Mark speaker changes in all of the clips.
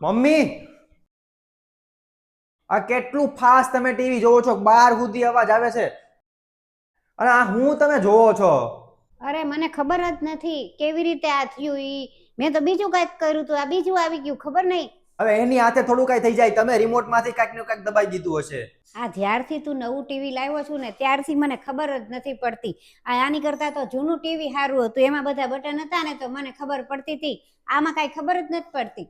Speaker 1: Mummy, આ કેટલું fast તમે ટીવી જોવો છો? બાર સુધી અવાજ આવે છે. અને આ હું તમે જોવો છો?
Speaker 2: અરે મને ખબર જ નથી કેવી રીતે આ થયું. મેં તો બીજું કંઈક કર્યું તું, આ બીજું આવી ગયું, ખબર નહીં.
Speaker 1: હવે એની હાથે થોડું કઈ થઈ જાય, તમે રિમોટ માંથી કાંઈક ને કાંઈક દબાઈ દીધું હશે.
Speaker 2: આ જ્યારથી તું નવું ટીવી લાવ્યો છું ને ત્યારથી મને ખબર જ નથી પડતી. આની કરતા તો જૂનું ટીવી સારું હતું, એમાં બધા બટન હતા ને તો મને ખબર પડતી હતી. આમાં કાંઈ ખબર જ નથી પડતી.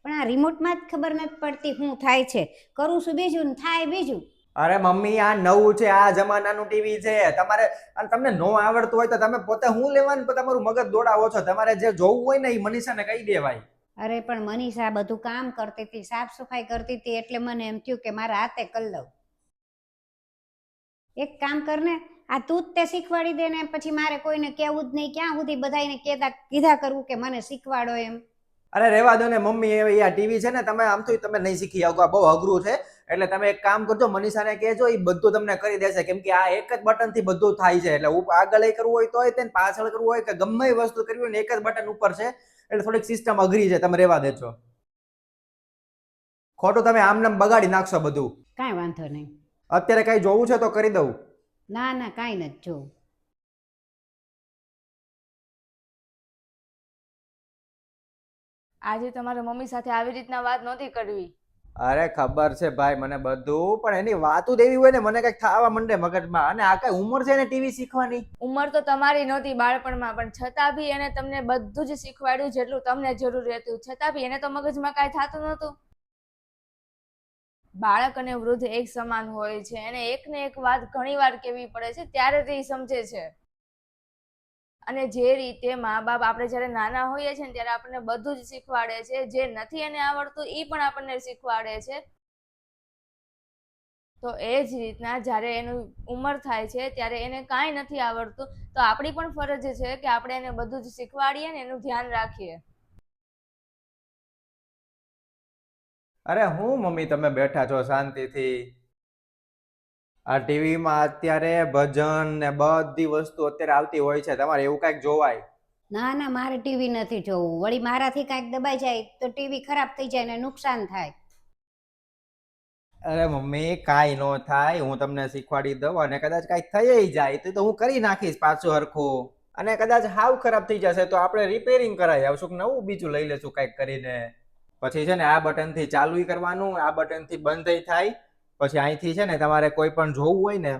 Speaker 2: પણ આ રિમોટમાં જ ખબર નથી પડતી શું થાય છે. કરું છું બીજું ને થાય બીજું.
Speaker 1: અરે મમ્મી, આ નવું છે, આ જમાનાનું ટીવી છે. તમારે અને તમને નો આવડતું હોય તો તમે પોતે હું લેવાનું તમારું મગજ દોડાવો છો. તમારે જે જોવું હોય ને એ મનીષાને કહી દેવાય.
Speaker 2: અરે પણ મનીષા બધું કામ કરતી હતી, સાફ સફાઈ કરતી હતી, એટલે મને એમ થયું કે મારા હાથે કરી લઉં. એક કામ કરને, આ તું જ તે શીખવાડી દે ને, પછી મારે કોઈને કહેવું જ નહીં. ક્યાં સુધી બધાને કીધા કરવું કે મને શીખવાડો એમ.
Speaker 1: અરે રહેવા દો ને મમ્મી, એ આ ટીવી છે ને તમે આમ તો તમે નહીં શીખી શકો, બહુ અઘરું છે. એટલે તમે એક કામ કરજો, મનીષાને કહેજો, એ બધું તમને કરી દેશે. કેમ કે આ એક જ બટન થી બધું થાય છે. એટલે આગળ કરવું હોય તોય તે, પાછળ કરવું હોય કે ગમે એ વસ્તુ કરવી હોય ને એક જ બટન ઉપર છે. એટલે થોડીક સિસ્ટમ અઘરી છે, તમે રહેવા દેજો. ખોટું તમે આમ નામ બગાડી નાખશો બધું.
Speaker 2: કાંઈ વાંધો નહીં.
Speaker 1: અત્યારે કઈ જોવું છે તો કરી દઉં.
Speaker 2: ના ના, કાંઈ નથી જોવું.
Speaker 3: આજે તમારા મમ્મી સાથે આવી રીતના વાત નહોતી કરવી.
Speaker 1: અરે ખબર છે ભાઈ મને બધું, પણ એની વાતું જ એવી હોય ને મને કઈક થવા માંડે મગજમાં. અને આ કઈ ઉંમર છે ને ટીવી શીખવાની?
Speaker 3: ઉંમર તો તમારી નહોતી બાળપણમાં, પણ છતાં બી એને તમને બધું જ શીખવાડ્યું જેટલું તમને જરૂર હતું. છતાં બી એને તો મગજમાં કાંઈ થતું નહોતું. બાળક અને વૃદ્ધ એક સમાન હોય છે. એને એક ને એક વાત ઘણી વાર કહેવી પડે છે, ત્યારે તે સમજે છે. અને જે રીતે મા બાપ આપણે જ્યારે નાના હોઈએ છીએ ને ત્યારે આપણને બધું જ શીખવાડે છે. જે નથી એને આવડતું એ પણ આપણને શીખવાડે છે. તો એ જ રીતના જ્યારે એનું ઉંમર થાય છે ત્યારે એને કાંઈ નથી આવડતું, તો આપણી પણ ફરજ છે કે આપણે એને બધું જ શીખવાડીએ ને એનું ધ્યાન રાખીએ.
Speaker 1: અરે હું મમ્મી, તમે બેઠા છો શાંતિથી. આ ટીવીમાં અત્યારે ભજન ને બધી વસ્તુ અત્યારે આવતી હોય છે. તમારે એવું કઈક જોવાય?
Speaker 2: ના ના, મારે ટીવી નથી જોવું. વળી મારાથી કાંઈક દબાઈ જાય તો ટીવી ખરાબ થઈ જાય ને નુકસાન થાય.
Speaker 1: અરે મમ્મી, કાંઈ નો થાય, હું તમને શીખવાડી દઉં. અને કદાચ કાંઈક થઈ જાય તો હું કરી નાખીશ પાછું હરખું. અને કદાચ હાવ ખરાબ થઈ જશે તો આપણે રિપેરિંગ કરાવી આવશું, નવું બીજું લઈ લેશું કાંઈક કરીને. પછી છે ને આ બટનથી ચાલુ કરવાનું, આ બટનથી બંધ થાય. પછી અહીંથી છે ને તમારે કોઈ પણ જોવું હોય ને